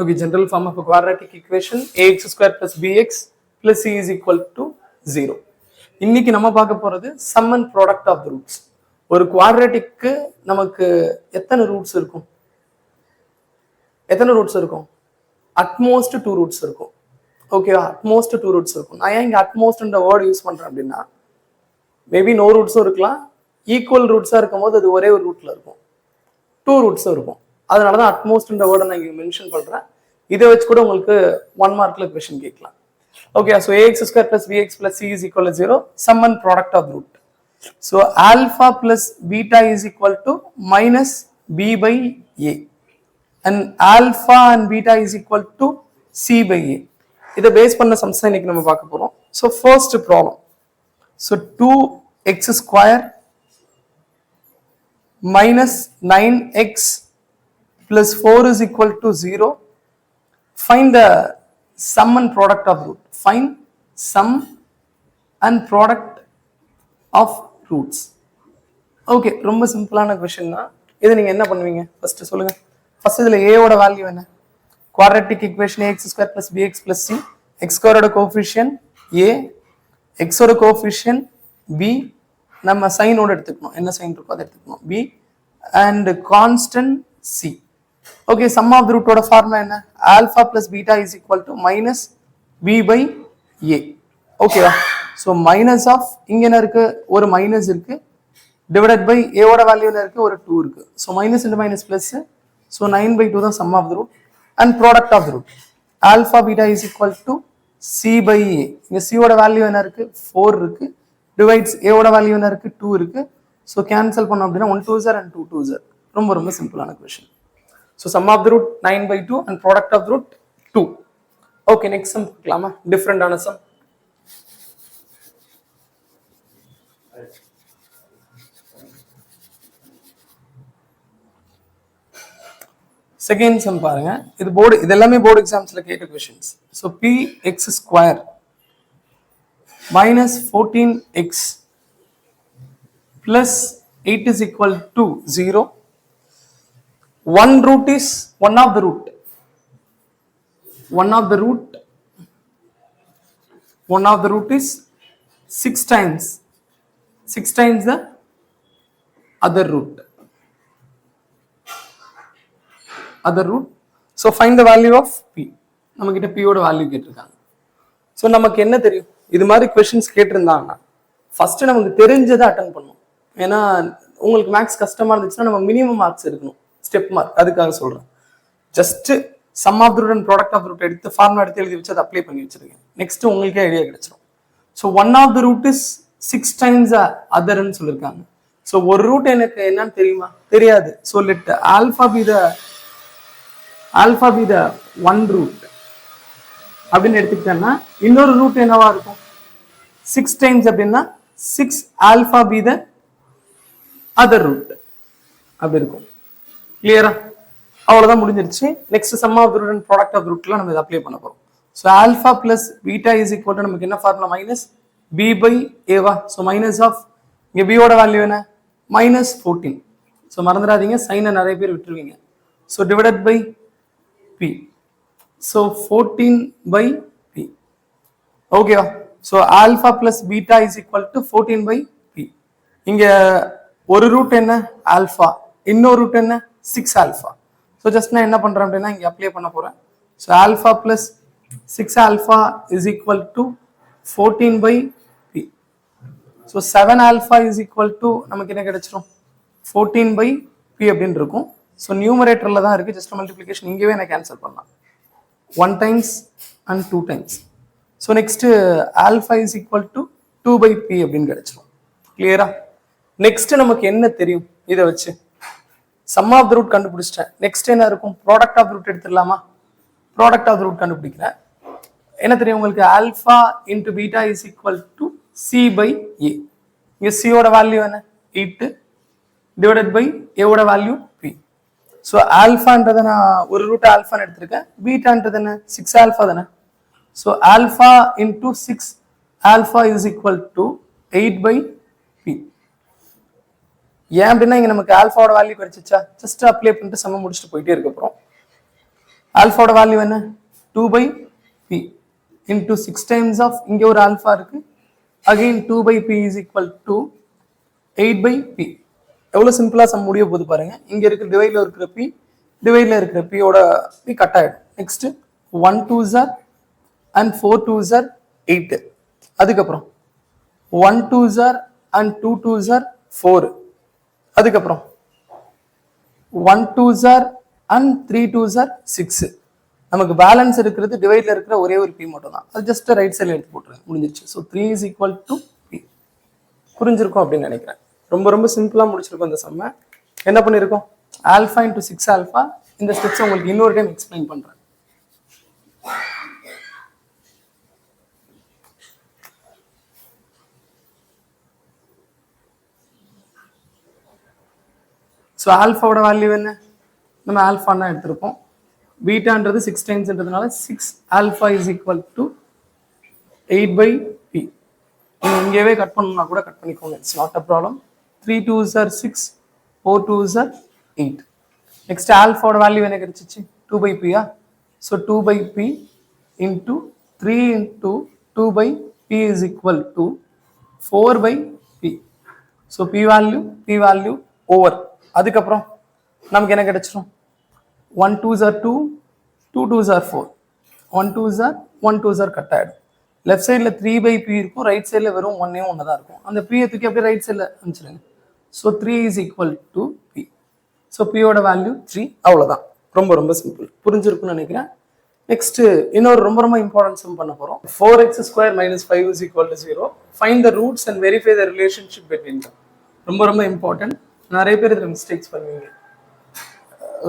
Okay, general form of a quadratic equation ax square plus bx plus c is equal to 0. இன்னைக்கு நம்ம பார்க்க போறது sum and product of the roots. ஒரு குவாட்ராட்டிக்கு நமக்கு எத்தனை roots இருக்கும்? அட்மோஸ்ட் 2 ரூட்ஸ் இருக்கும். ஓகேவா? அட்மோஸ்ட் 2 ரூட்ஸ் இருக்கும். நான் ஏன் இங்க அட்மோஸ்ட்ன்ற வேர்ட் யூஸ் பண்றேன் அப்படின்னா மேபி நோ ரூட்ஸும் இருக்கலாம், ஈக்குவல் ரூட்ஸா இருக்கும்போது அது ஒரே ஒரு ரூட்ல இருக்கும், 2 ரூட்ஸும் இருக்கும். அதனால தான் அட்மோஸ்ட்ன்ற வேர்டை நான் இங்கே மென்ஷன் பண்றேன். இதை வச்சு கூட உங்களுக்கு 1 மார்க்ல கொஸ்டின் கேட்கலாம். Okay, so ax square plus bx plus c is equal to 0, sum and product of root. So alpha plus beta is equal to minus b by a and alpha and beta is equal to c by a. இதை base பண்ண sums இன்னைக்கு நம்ம பார்க்க போறோம். So first problem. So 2x square minus 9x plus 4 is equal to 0. Find the sum and product of root. Find sum and product of roots. Okay, ரொம்ப சிம்பிளான question தான். இதை நீங்க என்ன பண்ணுவீங்க ஃபர்ஸ்ட் சொல்லுங்க. ஃபர்ஸ்ட் இதுல a ஓட வேல்யூ என்ன? Quadratic equation ax square plus bx plus c. x square ஓட கோஎஃபிஷியன்ட் a, x ஓட கோஎஃபிஷியன்ட் b, நம்ம சைனோட எடுத்துக்கணும், என்ன சைன் இருக்கோ அதை எடுத்துக்கணும் b, and constant c. Okay, sum of the root ஓட ஃபார்முலா என்ன? alpha plus beta is equal to minus b by a. ஓகேவா? ஸோ மைனஸ் ஆஃப் இங்க என்ன இருக்கு, ஒரு மைனஸ் இருக்கு, டிவைடட் பை a ஓட வேல்யூ என்ன இருக்கு, ஒரு 2 இருக்கு. So minus into minus plus, so 9/2 தான் sum of the root and product of the root. alpha beta is equal to c by a. இங்க c ஓட வேல்யூ என்ன இருக்கு, 4 இருக்கு, டிவைட்ஸ் a ஓட வேல்யூ என்ன இருக்கு, 2 இருக்கு. ஸோ கேன்சல் பண்ணோம் அப்படின்னா 1 2s and 2 2s. ரொம்ப ரொம்ப சிம்பிளான question. So sum of the root 9/2 and product of the root 2. Okay, next sum பார்க்கலாமா? டிஃபரண்ட் ஆன sum. செகண்ட் சம் பாருங்க. இது போர்டு, இது எல்லாமே போர்டு எக்ஸாம்ஸ்ல கேட்ட questions. So px square minus 14x plus 8 is equal to 0. One root is one of the root. One of the root is 6 times the other root. So find the value of p. நம்ம கிட்ட p ஓட value கேட்டிருக்காங்க. So நமக்கு என்ன தெரியும், இது மாதிரி questions கேட்டிருந்தாங்கன்னா first நமக்கு தெரிஞ்சதை அட்டன் பண்ணும். ஏன்னா உங்களுக்கு மேக்ஸ் கஷ்டமா இருந்துச்சுன்னா நம்ம மினிமம் மார்க்ஸ் இருக்கணும், ஸ்டெப் மார்க். அதுக்காக சொல்றேன். Just sum of the root and product of root எடுத்து ஃபார்முலா எடுத்து எழுதி வச்சு அதை அப்ளை பண்ணி வச்சிருக்கேன். நெக்ஸ்ட் உங்களுக்கே ஐடியா கிடைச்சிடும். So one of the root is 6 times அதர்ன்னு சொல்லியிருக்காங்க. ஸோ ஒரு ரூட் எனக்கு என்னன்னு தெரியுமா? தெரியாது. So let alpha be the one root அப்படின்னு எடுத்துக்கிட்டேன்னா இன்னொரு ரூட் என்னவா இருக்கும், 6 times அப்படின்னா 6 alpha be the other root அப்படி இருக்கும். கிளியரா? அவ்வளவுதான், முடிஞ்சிருச்சு. Next sum of the root and product of ரூட்ல நம்ம இதை அப்ளை பண்ண போறோம். So alpha plus beta is equal to நமக்கு என்ன ஃபார்முலா, மைனஸ் பி பை ஏவா. ஸோ மைனஸ் ஆஃப் இங்க பியோட வேல்யூ என்ன, மைனஸ் 14. ஸோ மறந்துடாதீங்க, சைனை நிறைய பேர் விட்டுருவீங்க. So divided by b. So 14 by b. ஓகேவா? So alpha plus beta is equal to 14 by b. இங்க ஒரு ரூட் என்ன, ஆல்ஃபா, இன்னொரு ரூட் என்ன, 6 ஆல்ஃபா. ஸோ ஜஸ்ட் நான் என்ன பண்றேன் அப்படின்னா இங்க அப்ளை பண்ண போறேன். So alpha plus 6 alpha is equal to 14 by b. So 7 alpha is equal to நமக்கு என்ன கிடைச்சிரும், 14 பை பி அப்படின்னு இருக்கும். ஸோ நியூமரேட்டர்ல தான் இருக்கு, ஜஸ்ட் மல்டிப்ளிகேஷன் இங்கேயே நான் கேன்சல் பண்ணலாம், 1 times and 2 times. So next alpha is equal to 2 by p அப்படின்னு கிடைச்சிரும். கிளியரா? நெக்ஸ்ட் நமக்கு என்ன தெரியும், இதை வச்சு சம் ஆஃப் த ரூட் கண்டுபிடிச்சிட்டேன். நெக்ஸ்ட் என்ன இருக்கும், ப்ராடக்ட் ஆஃப் ரூட் எடுத்துடலாமா? ப்ராடக்ட் ஆஃப் ரூட் கண்டுபிடிக்கிறேன். என்ன தெரியும் உங்களுக்கு, alpha into beta is equal to c by a. இங்க சியோட வேல்யூ என்ன, 8 டிவைடட் பை ஏவோட வேல்யூ பி. ஸோ ஆல்ஃபான்றதை நான் ஒரு ரூட் ஆல்ஃபான்னு எடுத்திருக்கேன், பீட்டான்றது என்ன, 6 ஆல்ஃபா தானே. So alpha into 6 alpha is equal to 8 by b. ஏன் அப்படின்னா இங்க நமக்கு ஆல்ஃபாவோட வேல்யூ கிடைச்சிச்சா, ஜஸ்ட் அப்ளை பண்ணிட்டு சம முடிச்சுட்டு போயிட்டே இருக்க போறோம். ஆல்ஃபாவோட வேல்யூ என்ன 2 by p into 6 times of இங்க ஒரு ஆல்ஃபா இருக்கு again 2 by p is equal to 8 by p. எவ்வளவு சிம்பிளா சம் முடிய போகுது பாருங்க. இங்க இருக்கிற டிவைட்ல இருக்கிற p டிவைட்ல இருக்கிற p ஓட p கட் ஆயிடும். Next 1 2s are and 4 2s are 8. அதுக்கப்புறம் 1 2s are and 2 2s are 4. அதுக்கப்புறம் 1 2s are and 3 2s are 6. நமக்கு பேலன்ஸ் இருக்கிறது டிவைட்ல இருக்கிற ஒரே ஒரு p மட்டும் தான். அது ஜஸ்ட் ரைட் சைடுல எடுத்து போட்டுருங்க, முடிஞ்சிருச்சு. So 3 is equal to p. புரிஞ்சிருக்கும் அப்படின்னு நினைக்கிறேன். ரொம்ப ரொம்ப சிம்பிளா முடிச்சிருக்கோம் இந்த சம்மை. என்ன பண்ணிருக்கோம், ஆல்ஃபா இன்டூ 6 ஆல்ஃபா. இந்த ஸ்டெப்ஸ் உங்களுக்கு இன்னொரு டைம் எக்ஸ்பிளைன் பண்றேன். ஸோ ஆல்ஃபாவோட வேல்யூ என்ன, நம்ம ஆல்ஃபான்னா எடுத்திருப்போம். பீட்டான்றது 6 டைம்ஸ்ன்றதுனால 6 alpha is equal to 8 by p. நீங்கள் இங்கேயே கட் பண்ணணும்னா கூட கட் பண்ணிக்கோங்க, it's not a problem. 3 2s are 6, 4 2s are 8. Next ஆல்ஃபாவோட வேல்யூ என்ன கிடைச்சிச்சு, 2 by p. So 2 by p into 3 into 2 by p is equal to 4 by p. So p value over. அதுக்கப்புறம் நமக்கு என்ன கிடைச்சிடும், 1 2s are 2, 2 2s are 4, 1 2s are 1 2s are cut ஆகிடும். Left சைடில் 3 by p இருக்கும், right சைடில் வெறும் 1 தான் இருக்கும். அந்த p தூக்கி அப்படியே ரைட் சைடில் அனுப்பிச்சிடுங்க. So 3 is equal to p. So பியோட வேல்யூ 3. அவ்வளோதான், ரொம்ப ரொம்ப சிம்பிள், புரிஞ்சிருக்குன்னு நினைக்கிறேன். நெக்ஸ்ட் இன்னொரு ரொம்ப ரொம்ப இம்பார்ட்டன்ட் சம் பண்ண போகிறோம். 4x² - 5 is equal to 0. Find the roots and verify the relationship between தம். ரொம்ப ரொம்ப இம்பார்ட்டன்ட். நிறைய பேர் இதில் மிஸ்டேக்ஸ் பண்ணுவீங்க.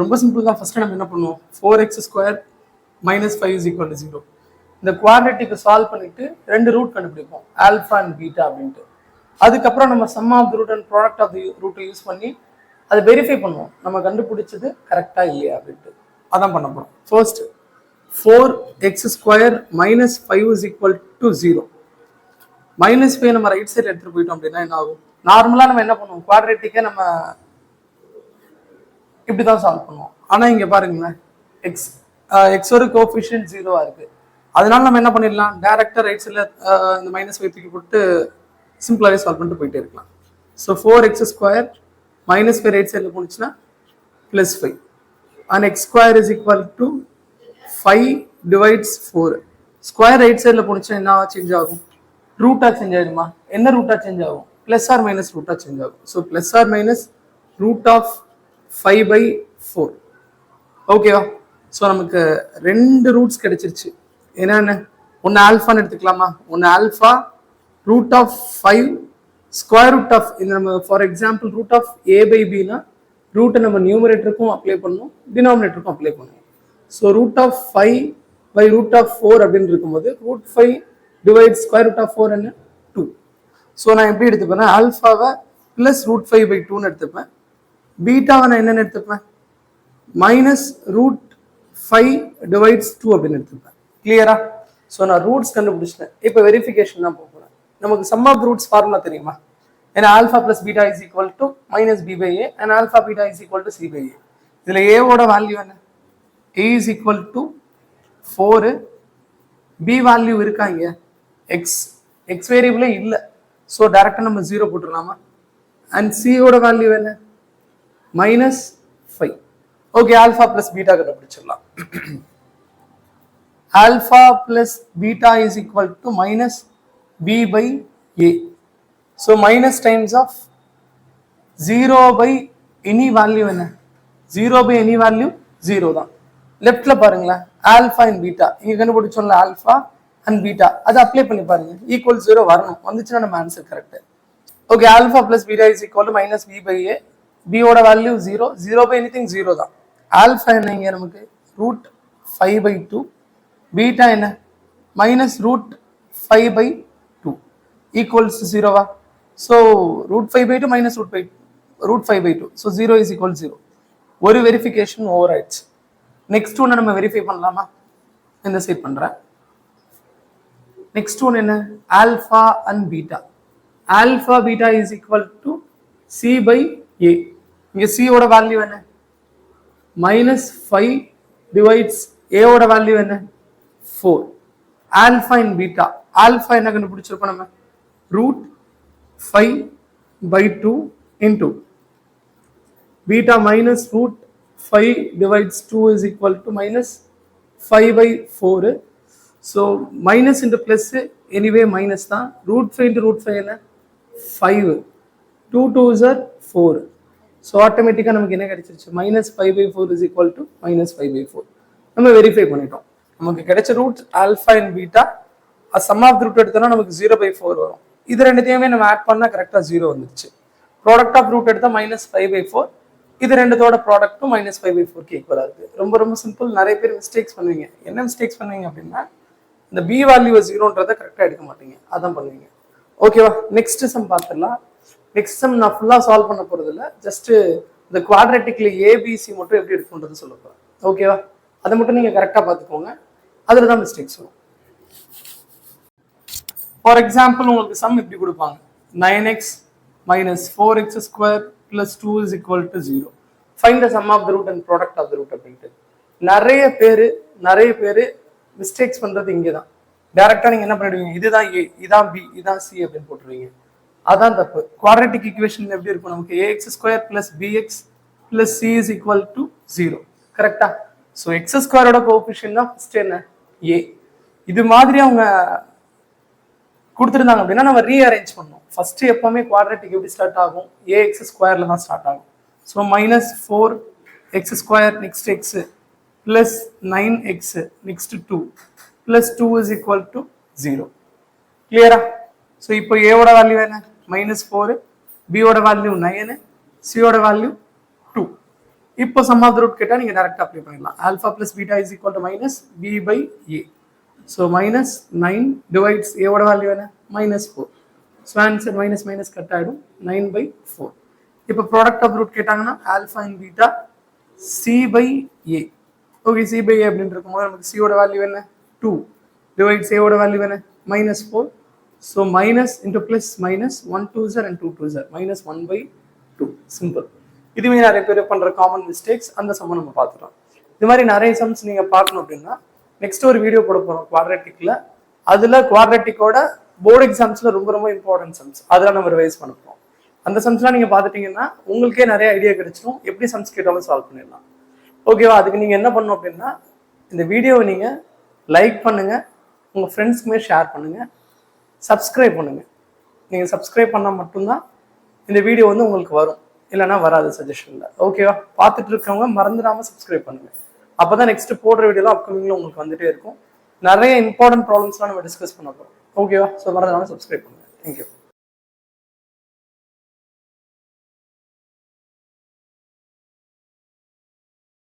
ரொம்ப சிம்பிள் தான். ஃபர்ஸ்ட் நம்ம என்ன பண்ணுவோம், 4x² - 5 is equal to 0. இந்த குவாட்ரேட்டிக்கை சால்வ் பண்ணிட்டு ரெண்டு ரூட் கண்டுபிடிப்போம், ஆல்ஃபா அண்ட் பீட்டா அப்படின்ட்டு. அதுக்கப்புறம் நம்ம sum of the root and product of the ரூட்டை யூஸ் பண்ணி அதை வெரிஃபை பண்ணுவோம், நம்ம கண்டுபிடிச்சது கரெக்டா இல்லையா அப்படின்ட்டு. அதான் பண்ண போறோம். First 4x² - 5 is equal to 0. -5 நம்ம ரைட் சைடு எடுத்துட்டு போயிட்டோம் அப்படின்னா என்ன ஆகும், நார்மலா நம்ம என்ன பண்ணுவோம், குவாட்ரேட்டிக்கை நம்ம இப்படிதான் சால்வ் பண்ணுவோம். ஆனா இங்க பாருங்களேன், எக்ஸ் ஒரு கோஎஃபிஷியன்ட் 0 இருக்கு. அதனால நம்ம என்ன பண்ணிடலாம், டைரக்டா ரைட் சைடில் இந்த -5 தூக்கி போட்டு சிம்பிளாவே சால்வ் பண்ணிட்டு போயிட்டே இருக்கலாம். ஸோ 4x² - 5 ரைட் சைடில் போனுச்சுன்னா +5 and x² is equal to 5 divides 4. Square right சைடில் போனுச்சுன்னா என்ன சேஞ்ச் ஆகும், ரூட்டா சேஞ்ச் ஆயிடுமா, என்ன ரூட்டா சேஞ்ச் ஆகும், +or - ரூட்டா சேஞ்ச் ஆகும். So +or - root of 5/4. ஓகேவா. ஸோ நமக்கு ரெண்டு ரூட்ஸ் கிடைச்சிருச்சு. என்னென்ன, ஒன்று ஆல்ஃபான்னு எடுத்துக்கலாமா, ஒன்று alpha root of 5 square root of, இந்த நம்ம for example root of a/b ரூட்டை நம்ம நியூமரேட்டருக்கும் அப்ளை பண்ணுவோம், டினாமினேட்டருக்கும் அப்ளை பண்ணுவோம். ஸோ ரூட் ஆஃப் 5/√4 அப்படின்னு இருக்கும்போது √5 டிவைட் ஸ்கொயர் ரூட் ஆஃப் 4 என்ன 2. ஸோ நான் எப்படி எடுத்துப்பேன்னா, ஆல்ஃபாவை +√5/2ன்னு எடுத்துப்பேன், பீட்டாவை நான் என்னென்னு எடுத்துப்பேன், -√5 டிவைட்ஸ் 2 அப்படின்னு எடுத்துப்பேன். கிளியரா. ஸோ நான் ரூட்ஸ் கண்டுபிடிச்சிட்டேன். இப்போ வெரிஃபிகேஷன் தான் போகிறேன். நமக்கு சம் ஆஃப் ரூட்ஸ் ஃபார்முலா தெரியுமா, ஏன்னா alpha + beta is equal to -b/a and alpha beta is equal to c/a. இதில் ஏவோட வேல்யூ என்ன, a is equal to 4, b value இருக்கா இங்க, எக்ஸ் வேரியபிளே இல்லை. ஸோ டைரக்டாக நம்ம 0 போட்டுடலாமா, அண்ட் சியோட வேல்யூ என்ன -5. ஓகே, ஆல்ஃபா + பீட்டா கண்டுபிடிச்சிடலாம். Alpha + beta is equal to -b/a. So minus times of 0/any value என்ன, 0/any வேல்யூ 0 தான். லெஃப்ட்ல பாருங்களேன், ஆல்ஃபா அண்ட் பீட்டா இங்க கண்டுபிடிச்சோம்ல, ஆல்ஃபா அண்ட் பீட்டா அதை அப்ளை பண்ணி பாருங்க, ஈக்குவல் 0 வரணும், வந்துச்சுன்னா நம்ம answer correct. Okay, alpha + beta is equal to -b/a. பியோட வேல்யூ 0, 0/anything 0 தான். ஆல்ஃபா என்ன இங்க நமக்கு √5/2, பீட்டா என்ன -√5/2 ஈக்குவல்ஸ் 0வா. So √5/2 -√5/2, so 0 is equal 0. ஒரு வெரிஃபிகேஷன் ஓவர் ஆயிடுச்சு. நெக்ஸ்ட் ஒன்று நம்ம வெரிஃபை பண்ணலாமா, இந்த சைட் பண்றேன். நெக்ஸ்ட் ஒன்று என்ன, alpha and beta. Alpha beta is equal to c/a. இங்க c ஓட வேல்யூ என்ன -5 divides a ஓட வேல்யூ என்ன 4. ஆல்பா இன் பீட்டா, ஆல்பா என்ன கண்டுபிடிச்சிருக்கோம் நம்ம √5/2 into beta minus √5 divides 2 is equal to minus 5/4. so minus into plus anyway minus தான், √5 into √5 என்ன 5, 2 2s are 4. so ஆட்டோமேட்டிக்கா நமக்கு என்ன கிடைச்சிருச்சு minus 5/4 is equal to minus 5/4. நம்ம வெரிஃபை பண்ணிட்டோம். நமக்கு கிடைச்ச root alpha and beta sum of root எடுத்தோம்னா நமக்கு 0/4 வரும். இது ரெண்டுத்தையுமே நம்ம ஆட் பண்ணா கரெக்டா 0 வந்துருச்சு. ப்ராடக்ட் ஆஃப் ரூட் எடுத்தா -5/4, இது ரெண்டுத்தோட ப்ராடக்ட்டும் -5/4 ஈக்குவலா இருக்கு. ரொம்ப ரொம்ப சிம்பிள். நிறைய பேர் மிஸ்டேக்ஸ் பண்ணுவீங்க. என்ன மிஸ்டேக்ஸ் பண்ணுவீங்க அப்படின்னா இந்த பி வேல்யூ 0ன்றதை கரெக்டா எடுக்க மாட்டீங்க, அதான் பண்ணுவீங்க. ஓகேவா, நெக்ஸ்ட் சம் பார்த்துடலாம். நெக்ஸ்ட் சம் நான் ஃபுல்லா சால்வ் பண்ண போறது இல்லை, ஜஸ்ட் இந்த குவாட்ரேட்டிக்ல ஏபிசி மட்டும் எப்படி எடுக்கணுன்றது சொல்ல போறேன். ஓகேவா, அதை மட்டும் நீங்க கரெக்டா பார்த்துக்கோங்க, அதுல தான் மிஸ்டேக்ஸ் வரும். ஃபார் எக்ஸாம்பிள் உங்களுக்கு சம் இப்படி கொடுப்பாங்க, 9x minus 4x square plus 2 is equal to 0. Find the sum of the root and product of the root அப்படின்ட்டு. நிறைய பேர் மிஸ்டேக்ஸ் பண்றது இங்கே தான். டைரக்டா நீங்க என்ன பண்ணிடுவீங்க, இதுதான் ஏ, இதான் பி, இதான் சி அப்படின்னு போட்டுருவீங்க. அதான் தப்பு. குவாட்ரேட்டிக் ஈக்குவேஷன் எப்படி இருக்கும், நமக்கு ax square plus bx plus c is equal to 0. கரெக்டா? ஸோ எக்ஸ் ஸ்கொயரோட கோஎஃபிஷியன்ட் தான் ஃபர்ஸ்ட் என்ன ஏ. இது மாதிரி அவங்க கொடுத்துருந்தாங்க அப்படின்னா நம்ம ரீஅரேஞ்ச் பண்ணோம். ஃபர்ஸ்ட் எப்பவுமே குவாட்ரேட்டிக் எப்படி ஸ்டார்ட் ஆகும், ஏஎக்ஸ் ஸ்கொயர்ல தான் ஸ்டார்ட் ஆகும். So -4x square next X plus 9x next 2 plus 2 is equal to 0. கிளியரா? ஸோ இப்போ ஏவோட வேல்யூ என்ன -4, பியோட வேல்யூ 9, சியோட வேல்யூ 2. இப்போ சம் ஆஃப் தி ரூட் கேட்டா நீங்க டைரக்டா அப்ளை பண்ணிடலாம். Alpha plus beta is equal to -b/a. so -9 divides a ஓட வேல்யூ என்ன -4. so answer minus கட் ஆயிடும் 9/4. இப்போ ப்ராடக்ட் ஆஃப் ரூட் கேட்டாங்கன்னா alpha and beta c/a. Okay, c/a அப்படின்னு இருக்கும்போது நமக்கு c ஓட வேல்யூ என்ன 2 divides a ஓட வேல்யூ என்ன -4. so minus into plus minus 1 2s and 2 2s -1/2. Simple. இதுவே நிறைய பேர் பண்ற காமன் மிஸ்டேக்ஸ். அந்த சம்ம நம்ம பார்த்துட்டோம். இது மாதிரி நிறைய சம்ஸ் நீங்க பார்க்கணும் அப்படின்னா நெக்ஸ்ட் ஒரு வீடியோ போட போறோம் குவாட்ரேட்டிக்ல. அதுல குவாட்ரேட்டிக்கோட போர்டு எக்ஸாம்ஸ்ல ரொம்ப ரொம்ப இம்பார்ட்டன்ட் சம்ஸ் அதெல்லாம் நம்ம ரிவைஸ் பண்ண போறோம். அந்த சம்ஸ்லாம் நீங்க பார்த்துட்டீங்கன்னா உங்களுக்கே நிறைய ஐடியா கிடைச்சிடும், எப்படி சம்ஸ் கேட்டாலும் சால்வ் பண்ணிடலாம். ஓகேவா? அதுக்கு நீங்க என்ன பண்ணணும் அப்படின்னா இந்த வீடியோவை நீங்க லைக் பண்ணுங்க, உங்க ஃப்ரெண்ட்ஸ்க்குமே ஷேர் பண்ணுங்க, சப்ஸ்கிரைப் பண்ணுங்க. நீங்க சப்ஸ்கிரைப் பண்ணா மட்டும்தான் இந்த வீடியோ வந்து உங்களுக்கு வரும், இல்லைன்னா வராது சஜஷன்ல. ஓகேவா? பார்த்துட்டு இருக்கவங்க மறந்துடாம சப்ஸ்கிரைப் பண்ணுங்க. அப்பதான் நெக்ஸ்ட் போடுற வீடியோலாம் அப்கமிங்ல உங்களுக்கு வந்துட்டே இருக்கும். நிறைய இம்பார்ட்டன்ட் ப்ராப்ளம்ஸ்லாம் நம்ம டிஸ்கஸ் பண்ண போறோம். ஓகேவா? ஸோ மறந்துடாம சப்ஸ்கிரைப் பண்ணுங்க. தேங்க்யூ.